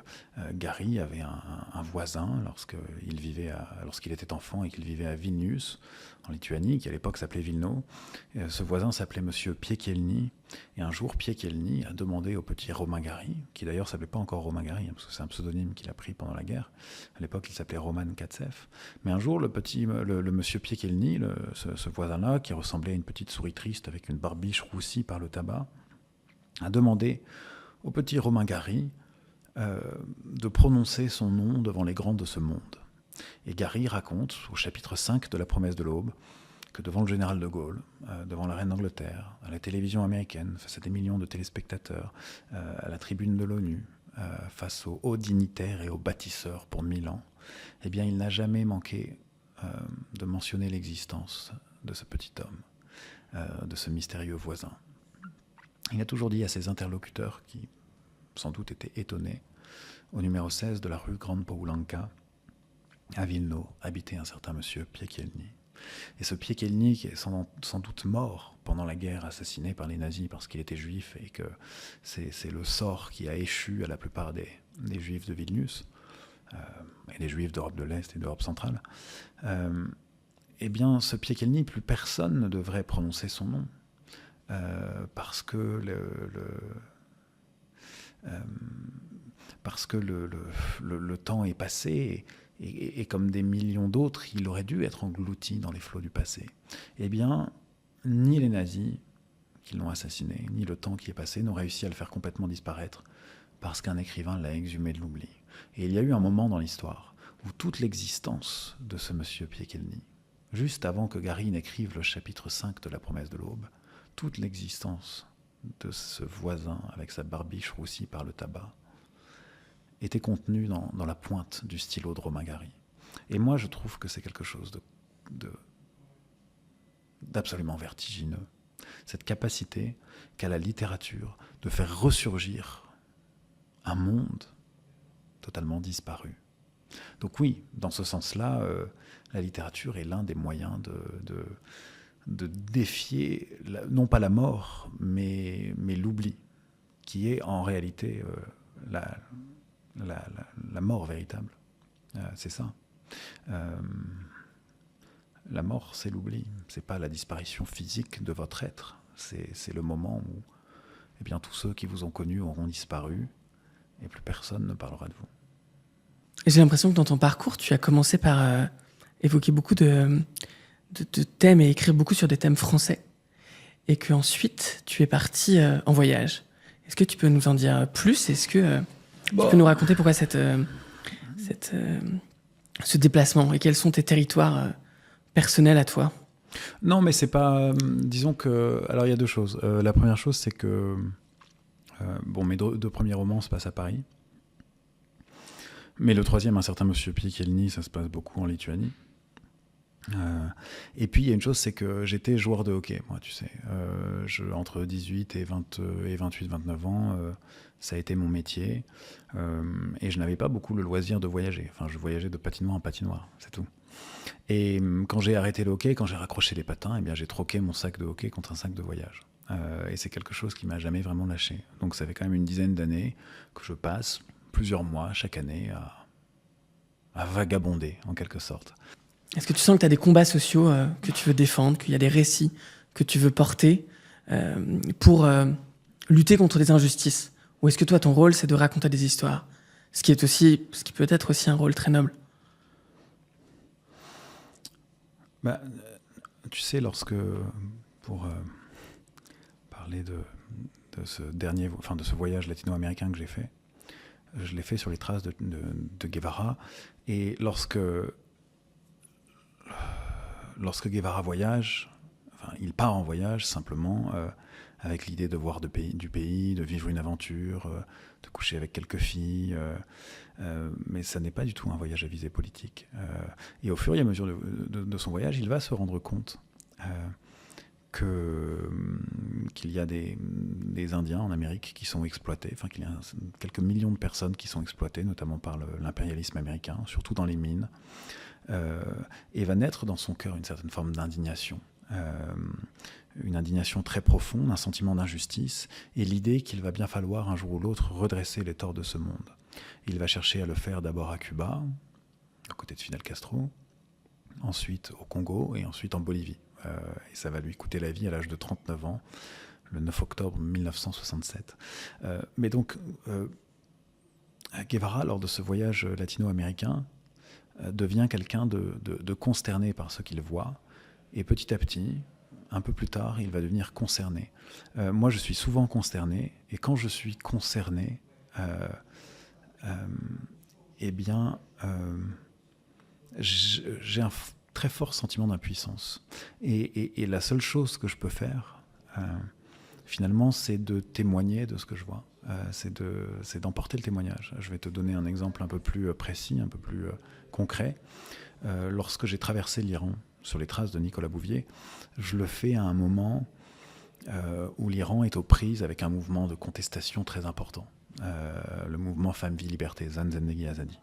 Gary avait un voisin lorsqu'il était enfant et qu'il vivait à Vilnius, en Lituanie, qui à l'époque s'appelait Vilno. Et ce voisin s'appelait monsieur Piekielny. Et un jour, Piekielny a demandé au petit Romain Gary, qui d'ailleurs ne s'appelait pas encore Romain Gary, parce que c'est un pseudonyme qu'il a pris pendant la guerre. À l'époque, il s'appelait Roman Katsev. Mais un jour, le monsieur Piekielny, ce voisin-là, qui ressemblait à une petite souris triste avec une barbiche roussie par le tabac, a demandé au petit Romain Gary de prononcer son nom devant les grands de ce monde. Et Gary raconte, au chapitre 5 de La promesse de l'aube, que devant le général de Gaulle, devant la reine d'Angleterre, à la télévision américaine, face à des millions de téléspectateurs, à la tribune de l'ONU, face aux hauts dignitaires et aux bâtisseurs pour 1000 ans, eh bien, il n'a jamais manqué de mentionner l'existence de ce petit homme, de ce mystérieux voisin. Il a toujours dit à ses interlocuteurs, qui sans doute étaient étonnés, au numéro 16 de la rue Grande Poulanka, à Vilno, habitait un certain monsieur Piekielny. Et ce Piekielny, qui est sans doute mort pendant la guerre, assassiné par les nazis parce qu'il était juif, et que c'est le sort qui a échu à la plupart des juifs de Vilnius, et des juifs d'Europe de l'Est et d'Europe centrale, eh bien, ce Piekielny, plus personne ne devrait prononcer son nom. Parce que le temps est passé et comme des millions d'autres, il aurait dû être englouti dans les flots du passé. Eh bien, ni les nazis qui l'ont assassiné, ni le temps qui est passé n'ont réussi à le faire complètement disparaître parce qu'un écrivain l'a exhumé de l'oubli. Et il y a eu un moment dans l'histoire où toute l'existence de ce monsieur Piekielny, juste avant que Gary n'écrive le chapitre 5 de La promesse de l'aube, toute l'existence de ce voisin avec sa barbiche roussie par le tabac était contenue dans la pointe du stylo de Romain Gary. Et moi, je trouve que c'est quelque chose d'absolument vertigineux. Cette capacité qu'a la littérature de faire ressurgir un monde totalement disparu. Donc oui, dans ce sens-là, la littérature est l'un des moyens de défier, non pas la mort, mais l'oubli, qui est en réalité la mort véritable. C'est ça. La mort, c'est l'oubli. C'est pas la disparition physique de votre être. C'est le moment où eh bien, tous ceux qui vous ont connu auront disparu et plus personne ne parlera de vous. J'ai l'impression que dans ton parcours, tu as commencé par évoquer beaucoup de thèmes et écrire beaucoup sur des thèmes français. Et qu'ensuite, tu es parti en voyage. Est-ce que tu peux nous en dire plus ? Est-ce que tu peux nous raconter pourquoi ce déplacement et quels sont tes territoires personnels à toi ? Non, mais c'est pas... disons que... Alors, il y a deux choses. La première chose, c'est que... mes deux premiers romans se passent à Paris. Mais le troisième, Un certain monsieur Piekielny, ça se passe beaucoup en Lituanie. Et puis il y a une chose, c'est que j'étais joueur de hockey, moi, tu sais. Entre 18 et 28-29 ans, ça a été mon métier. Et je n'avais pas beaucoup le loisir de voyager. Enfin, je voyageais de patinoire en patinoire, c'est tout. Et quand j'ai arrêté le hockey, quand j'ai raccroché les patins, eh bien, j'ai troqué mon sac de hockey contre un sac de voyage. Et c'est quelque chose qui m'a jamais vraiment lâché. Donc ça fait quand même une dizaine d'années que je passe plusieurs mois chaque année à vagabonder, en quelque sorte. Est-ce que tu sens que tu as des combats sociaux que tu veux défendre, qu'il y a des récits que tu veux porter pour lutter contre les injustices ? Ou est-ce que toi, ton rôle, c'est de raconter des histoires ? Ce qui peut être aussi un rôle très noble. Tu sais, pour parler de ce de ce voyage latino-américain que j'ai fait, je l'ai fait sur les traces de Guevara. Et lorsque Guevara voyage, il part en voyage simplement avec l'idée de voir du pays, de vivre une aventure, de coucher avec quelques filles, mais ça n'est pas du tout un voyage à visée politique. Et au fur et à mesure de son voyage, il va se rendre compte qu'il y a des Indiens en Amérique qui sont exploités, enfin qu'il y a quelques millions de personnes qui sont exploitées, notamment par l'impérialisme américain, surtout dans les mines, et va naître dans son cœur une certaine forme d'indignation. Une indignation très profonde, un sentiment d'injustice, et l'idée qu'il va bien falloir un jour ou l'autre redresser les torts de ce monde. Il va chercher à le faire d'abord à Cuba, aux côtés de Fidel Castro, ensuite au Congo et ensuite en Bolivie. Et ça va lui coûter la vie à l'âge de 39 ans, le 9 octobre 1967. Mais donc, Guevara, lors de ce voyage latino-américain, devient quelqu'un de consterné par ce qu'il voit, et petit à petit, un peu plus tard, il va devenir concerné. Moi, je suis souvent consterné, et quand je suis concerné, j'ai un très fort sentiment d'impuissance. Et la seule chose que je peux faire, finalement, c'est de témoigner de ce que je vois. C'est d'emporter le témoignage. Je vais te donner un exemple un peu plus précis, un peu plus concret. Lorsque j'ai traversé l'Iran sur les traces de Nicolas Bouvier, je le fais à un moment où l'Iran est aux prises avec un mouvement de contestation très important. Le mouvement Femmes, Vie, Liberté, Zan Zendegi Azadi.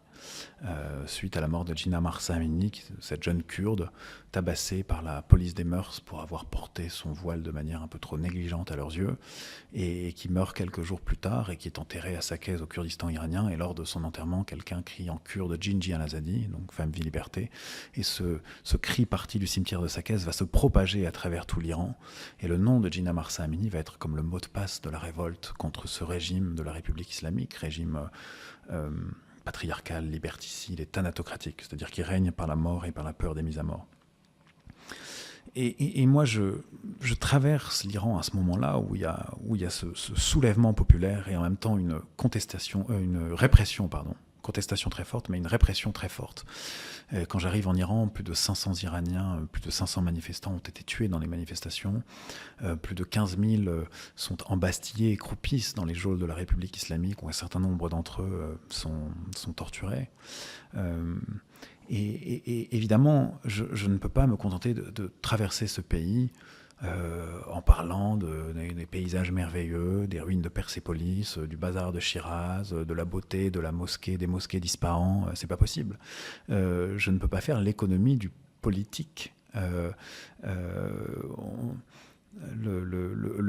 Suite à la mort de Jina Mahsa Amini, cette jeune kurde tabassée par la police des mœurs pour avoir porté son voile de manière un peu trop négligente à leurs yeux, et qui meurt quelques jours plus tard et qui est enterrée à Saqqez au Kurdistan iranien. Et lors de son enterrement, quelqu'un crie en kurde Jinji al-Azadi, donc Femme, Vie, Liberté, et ce cri parti du cimetière de Saqqez va se propager à travers tout l'Iran, et le nom de Jina Mahsa Amini va être comme le mot de passe de la révolte contre ce régime de la République islamique, régime patriarcal, liberticide et thanatocratique, c'est-à-dire qui règne par la mort et par la peur des mises à mort. Et moi, je traverse l'Iran à ce moment-là où il y a ce soulèvement populaire et en même temps une contestation très forte, mais une répression très forte. Quand j'arrive en Iran, plus de 500 Iraniens, plus de 500 manifestants ont été tués dans les manifestations. Plus de 15 000 sont embastillés et croupissent dans les geôles de la République islamique, où un certain nombre d'entre eux sont torturés. Et évidemment, je ne peux pas me contenter de traverser ce pays en parlant des paysages merveilleux, des ruines de Persépolis, du bazar de Shiraz, de la beauté de la mosquée, des mosquées d'Ispahan. C'est pas possible. Je ne peux pas faire l'économie du politique. Le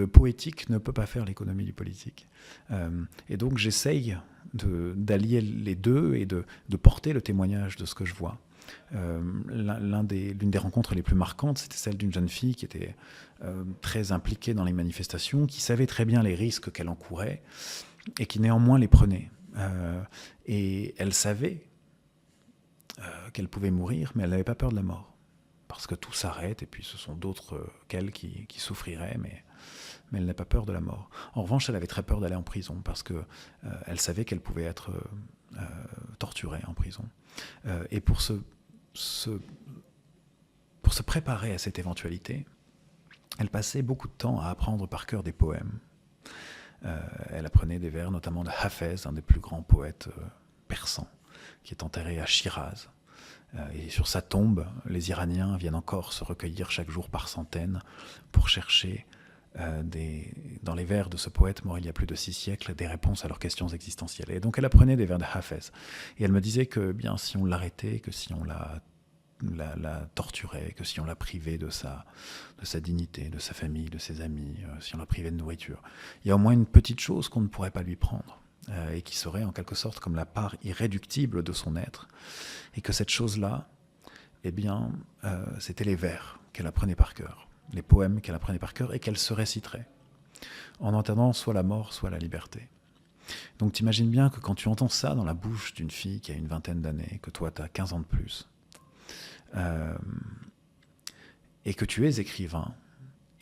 poétique ne peut pas faire l'économie du politique. Et donc j'essaye d'allier les deux et de porter le témoignage de ce que je vois. L'une des rencontres les plus marquantes, c'était celle d'une jeune fille qui était très impliquée dans les manifestations, qui savait très bien les risques qu'elle encourait et qui néanmoins les prenait. Et elle savait qu'elle pouvait mourir, mais elle n'avait pas peur de la mort. Parce que tout s'arrête, et puis ce sont d'autres qu'elle qui souffriraient, mais elle n'a pas peur de la mort. En revanche, elle avait très peur d'aller en prison, parce que elle savait qu'elle pouvait être torturée en prison. Et pour se préparer à cette éventualité, elle passait beaucoup de temps à apprendre par cœur des poèmes. Elle apprenait des vers, notamment de Hafez, un des plus grands poètes persans, qui est enterré à Shiraz. Et sur sa tombe, les Iraniens viennent encore se recueillir chaque jour par centaines pour chercher dans les vers de ce poète mort il y a plus de 6 siècles, des réponses à leurs questions existentielles. Et donc elle apprenait des vers de Hafez. Et elle me disait que bien, si on l'arrêtait, que si on la torturait, que si on la privait de sa dignité, de sa famille, de ses amis, si on la privait de nourriture, il y a au moins une petite chose qu'on ne pourrait pas lui prendre. Et qui serait en quelque sorte comme la part irréductible de son être, et que cette chose-là, eh bien, c'était les vers qu'elle apprenait par cœur, les poèmes qu'elle apprenait par cœur et qu'elle se réciterait, en entendant soit la mort, soit la liberté. Donc t'imagines bien que quand tu entends ça dans la bouche d'une fille qui a une vingtaine d'années, que toi tu as 15 ans de plus, et que tu es écrivain,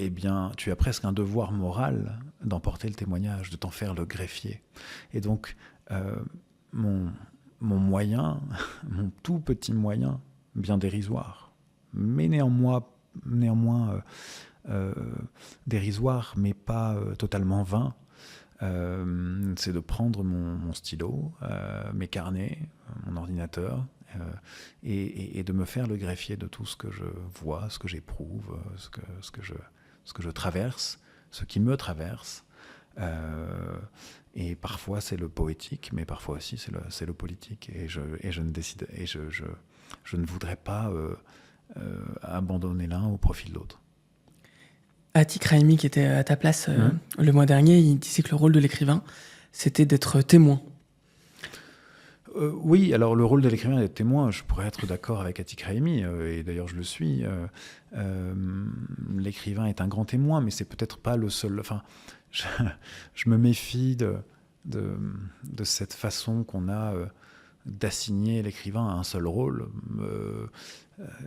eh bien, tu as presque un devoir moral d'emporter le témoignage, de t'en faire le greffier. Et donc, mon moyen, mon tout petit moyen, bien dérisoire, mais néanmoins dérisoire, mais pas totalement vain, c'est de prendre mon stylo, mes carnets, mon ordinateur, et de me faire le greffier de tout ce que je vois, ce que j'éprouve, ce ce que je traverse, ce qui me traverse. Et parfois c'est le poétique, mais parfois aussi c'est le politique. Et je ne décide, et je ne voudrais pas abandonner l'un au profit de l'autre. Atik Raimi, qui était à ta place le mois dernier, il disait que le rôle de l'écrivain, c'était d'être témoin. Oui, alors le rôle de l'écrivain et d'être témoin, je pourrais être d'accord avec Atik Raimi, et d'ailleurs je le suis. L'écrivain est un grand témoin, mais c'est peut-être pas le seul. Enfin, je me méfie de cette façon qu'on a d'assigner l'écrivain à un seul rôle.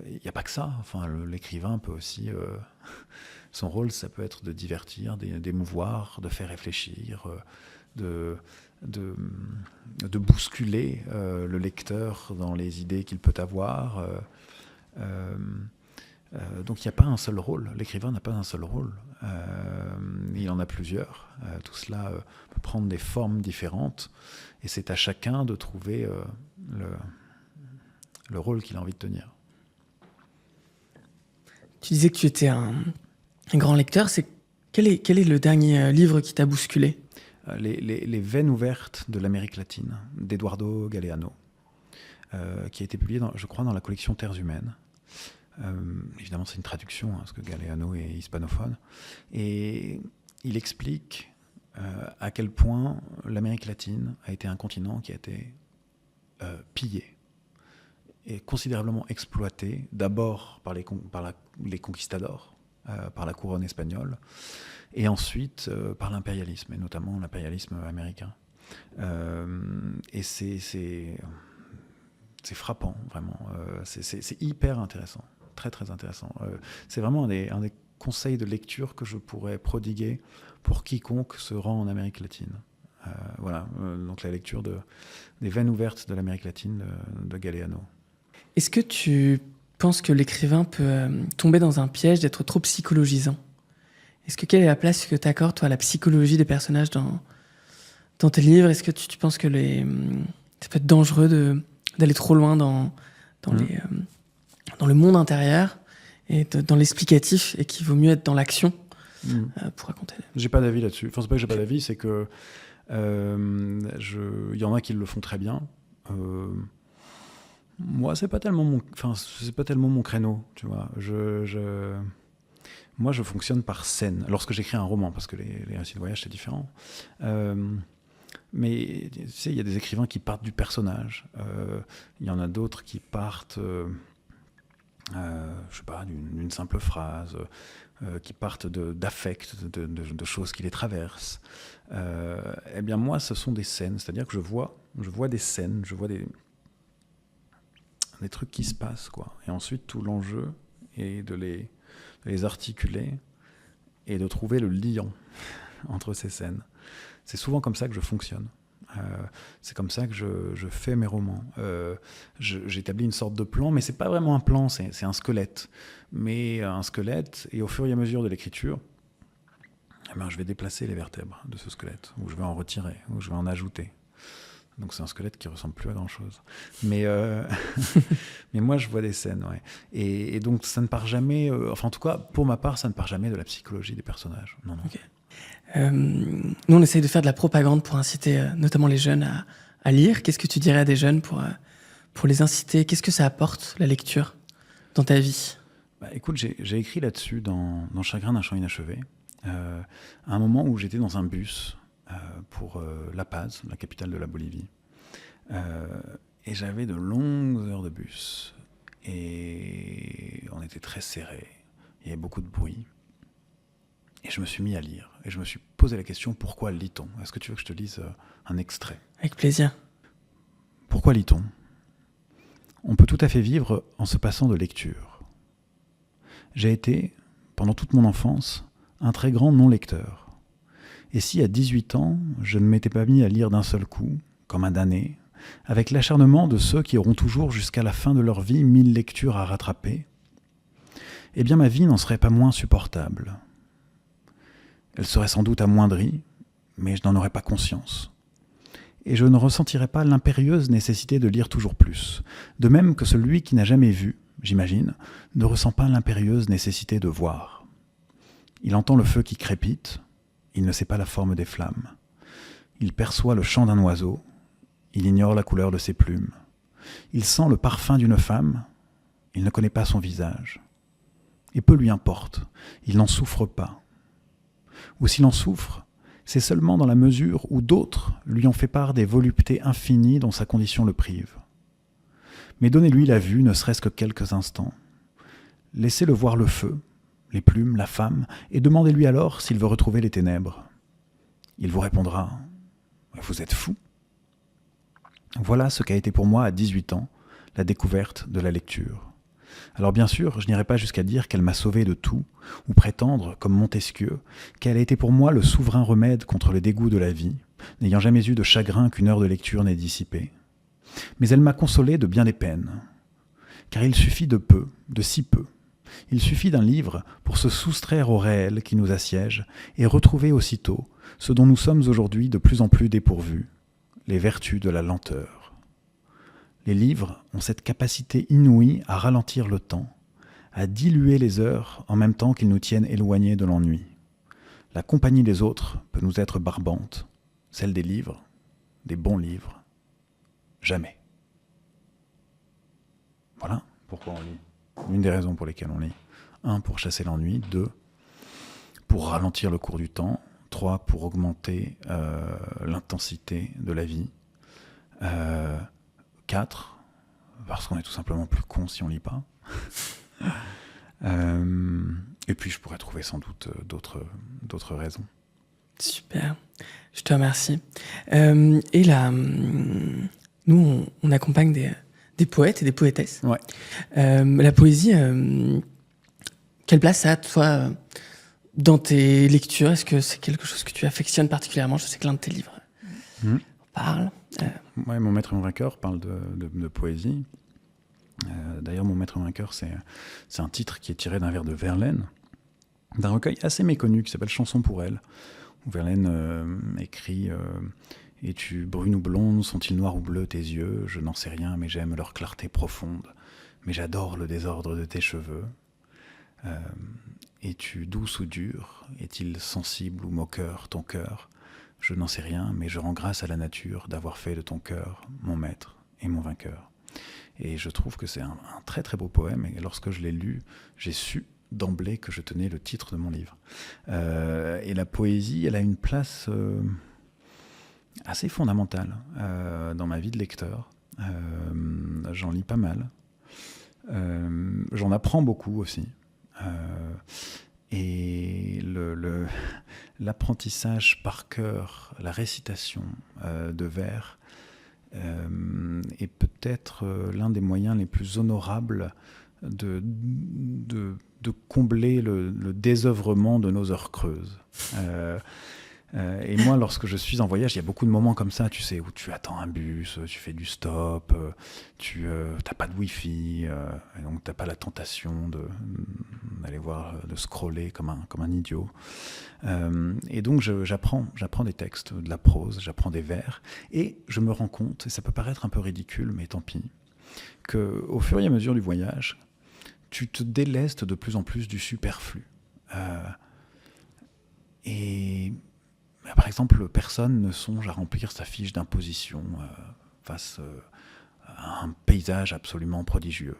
Il n'y a pas que ça. Enfin, l'écrivain peut aussi... son rôle, ça peut être de divertir, d'émouvoir, de faire réfléchir, de bousculer le lecteur dans les idées qu'il peut avoir. Donc il n'y a pas un seul rôle. L'écrivain n'a pas un seul rôle. Il en a plusieurs. Tout cela peut prendre des formes différentes. Et c'est à chacun de trouver le rôle qu'il a envie de tenir. Tu disais que tu étais un grand lecteur. Quel est le dernier livre qui t'a bousculé ? Les veines ouvertes de l'Amérique latine, d'Eduardo Galeano, qui a été publié, je crois, dans la collection Terres humaines. Évidemment, c'est une traduction, parce que Galeano est hispanophone. Et il explique à quel point l'Amérique latine a été un continent qui a été pillé et considérablement exploité, d'abord par les conquistadors, par la couronne espagnole, et ensuite par l'impérialisme, et notamment l'impérialisme américain. Et c'est frappant, vraiment. C'est hyper intéressant, très très intéressant. C'est vraiment un des conseils de lecture que je pourrais prodiguer pour quiconque se rend en Amérique latine. Voilà, donc la lecture des veines ouvertes de l'Amérique latine de Galeano. Est-ce que tu penses que l'écrivain peut tomber dans un piège d'être trop psychologisant ? Quelle est la place que tu accordes, toi, à la psychologie des personnages dans tes livres ? Est-ce que tu penses que ça peut être dangereux d'aller trop loin dans le monde intérieur et dans l'explicatif, et qu'il vaut mieux être dans l'action pour raconter ? J'ai pas d'avis là-dessus. Enfin, c'est pas que j'ai pas d'avis, c'est que il y en a qui le font très bien. Moi, c'est pas tellement mon créneau, tu vois. Moi, je fonctionne par scène. Lorsque j'écris un roman, parce que les récits de voyage, c'est différent. Mais tu sais, il y a des écrivains qui partent du personnage. Il y en a d'autres qui partent, je sais pas, d'une simple phrase, qui partent d'affects, de choses qui les traversent. Eh bien, moi, ce sont des scènes. C'est-à-dire que je vois des scènes, je vois des trucs qui se passent, quoi. Et ensuite, tout l'enjeu est de les articuler et de trouver le lien entre ces scènes. C'est souvent comme ça que je fonctionne. C'est comme ça que je fais mes romans. J'établis une sorte de plan, mais c'est pas vraiment un plan, c'est un squelette. Mais un squelette, et au fur et à mesure de l'écriture, je vais déplacer les vertèbres de ce squelette, ou je vais en retirer, ou je vais en ajouter. Donc c'est un squelette qui ressemble plus à grand chose. Mais moi je vois des scènes, ouais. Et donc ça ne part jamais, enfin en tout cas pour ma part, ça ne part jamais de la psychologie des personnages. Non. Okay. Nous on essaye de faire de la propagande pour inciter notamment les jeunes à lire. Qu'est-ce que tu dirais à des jeunes pour les inciter ? Qu'est-ce que ça apporte, la lecture, dans ta vie ? Écoute, j'ai écrit là-dessus dans Chagrin d'un chant inachevé, à un moment où j'étais dans un bus pour La Paz, la capitale de la Bolivie. Et j'avais de longues heures de bus. Et on était très serrés. Il y avait beaucoup de bruit. Et je me suis mis à lire. Et je me suis posé la question, pourquoi lit-on ? Est-ce que tu veux que je te lise un extrait ? Avec plaisir. Pourquoi lit-on ? On peut tout à fait vivre en se passant de lecture. J'ai été, pendant toute mon enfance, un très grand non-lecteur. Et si à 18 ans, je ne m'étais pas mis à lire d'un seul coup, comme un damné, avec l'acharnement de ceux qui auront toujours jusqu'à la fin de leur vie 1000 lectures à rattraper, eh bien ma vie n'en serait pas moins supportable. Elle serait sans doute amoindrie, mais je n'en aurais pas conscience. Et je ne ressentirais pas l'impérieuse nécessité de lire toujours plus, de même que celui qui n'a jamais vu, j'imagine, ne ressent pas l'impérieuse nécessité de voir. Il entend le feu qui crépite, il ne sait pas la forme des flammes. Il perçoit le chant d'un oiseau, il ignore la couleur de ses plumes. Il sent le parfum d'une femme, il ne connaît pas son visage. Et peu lui importe, il n'en souffre pas. Ou s'il en souffre, c'est seulement dans la mesure où d'autres lui ont fait part des voluptés infinies dont sa condition le prive. Mais donnez-lui la vue, ne serait-ce que quelques instants. Laissez-le voir le feu, les plumes, la femme, et demandez-lui alors s'il veut retrouver les ténèbres. Il vous répondra « Vous êtes fou !» Voilà ce qu'a été pour moi à 18 ans, la découverte de la lecture. Alors bien sûr, je n'irai pas jusqu'à dire qu'elle m'a sauvé de tout, ou prétendre, comme Montesquieu, qu'elle a été pour moi le souverain remède contre le dégoût de la vie, n'ayant jamais eu de chagrin qu'une heure de lecture n'ait dissipé. Mais elle m'a consolé de bien des peines. Car il suffit de peu, de si peu. Il suffit d'un livre pour se soustraire au réel qui nous assiège et retrouver aussitôt ce dont nous sommes aujourd'hui de plus en plus dépourvus, les vertus de la lenteur. Les livres ont cette capacité inouïe à ralentir le temps, à diluer les heures en même temps qu'ils nous tiennent éloignés de l'ennui. La compagnie des autres peut nous être barbante, celle des livres, des bons livres, jamais. Voilà pourquoi on lit. Une des raisons pour lesquelles on lit. 1, pour chasser l'ennui. 2, pour ralentir le cours du temps. 3, pour augmenter l'intensité de la vie. 4, parce qu'on est tout simplement plus con si on lit pas. Et puis je pourrais trouver sans doute d'autres raisons. Super, je te remercie. Et là, nous, on accompagne des poètes et des poétesses. Ouais. La poésie, quelle place ça a, toi, dans tes lectures? Est-ce que c'est quelque chose que tu affectionnes particulièrement? Je sais que l'un de tes livres parle. Ouais, Mon maître et mon vainqueur parle de poésie. D'ailleurs, Mon maître et mon vainqueur, c'est un titre qui est tiré d'un vers de Verlaine, d'un recueil assez méconnu qui s'appelle Chanson pour elle, où Verlaine écrit « Es-tu brune ou blonde, sont-ils noirs ou bleus tes yeux? Je n'en sais rien, mais j'aime leur clarté profonde. Mais j'adore le désordre de tes cheveux. Es-tu douce ou dure? Est-il sensible ou moqueur ton cœur? Je n'en sais rien, mais je rends grâce à la nature d'avoir fait de ton cœur mon maître et mon vainqueur. » Et je trouve que c'est un très très beau poème, et lorsque je l'ai lu, j'ai su d'emblée que je tenais le titre de mon livre. Et la poésie, elle a une place assez fondamentale dans ma vie de lecteur. J'en lis pas mal. J'en apprends beaucoup aussi. Et l'apprentissage par cœur, la récitation de vers est peut-être l'un des moyens les plus honorables de combler le désœuvrement de nos heures creuses. Et moi, lorsque je suis en voyage, il y a beaucoup de moments comme ça, tu sais, où tu attends un bus, tu fais du stop, tu n'as pas de wifi, et donc tu n'as pas la tentation d'aller voir, de scroller comme un idiot. Et donc j'apprends des textes, de la prose, j'apprends des vers, et je me rends compte, et ça peut paraître un peu ridicule, mais tant pis, qu'au fur et à mesure du voyage, tu te délestes de plus en plus du superflu. Et par exemple, personne ne songe à remplir sa fiche d'imposition face à un paysage absolument prodigieux.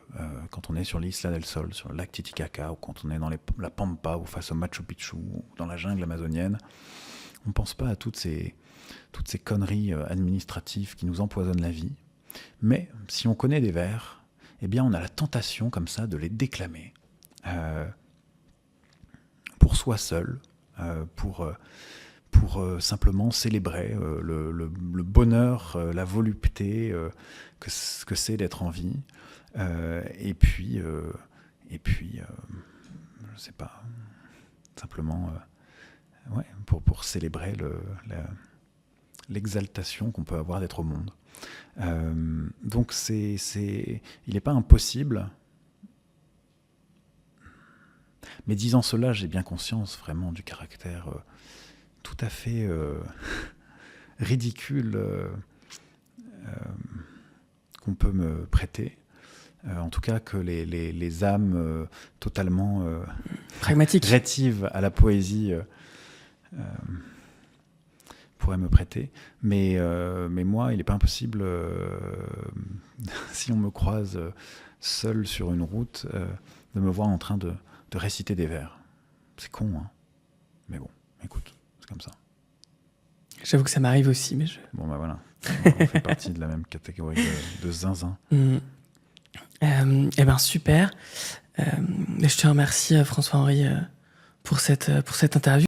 Quand on est sur l'Isla del Sol, sur le lac Titicaca, ou quand on est dans la Pampa, ou face au Machu Picchu, ou dans la jungle amazonienne, on ne pense pas à toutes ces conneries administratives qui nous empoisonnent la vie. Mais si on connaît des vers, eh bien on a la tentation comme ça de les déclamer pour soi seul, pour simplement célébrer le bonheur, la volupté que c'est d'être en vie. Et puis, je sais pas, simplement, pour célébrer l'exaltation qu'on peut avoir d'être au monde. Donc il n'est pas impossible. Mais disant cela, j'ai bien conscience vraiment du caractère tout à fait ridicule qu'on peut me prêter. En tout cas, que les âmes totalement Pragmatique. rétives à la poésie pourraient me prêter. Mais moi, il n'est pas impossible, si on me croise seul sur une route, de me voir en train de réciter des vers. C'est con, hein. Mais bon, écoute, c'est comme ça. J'avoue que ça m'arrive aussi, mais Bon, bah voilà. On fait partie de la même catégorie de zinzin. Eh ben super. Je te remercie, François-Henri, pour cette interview.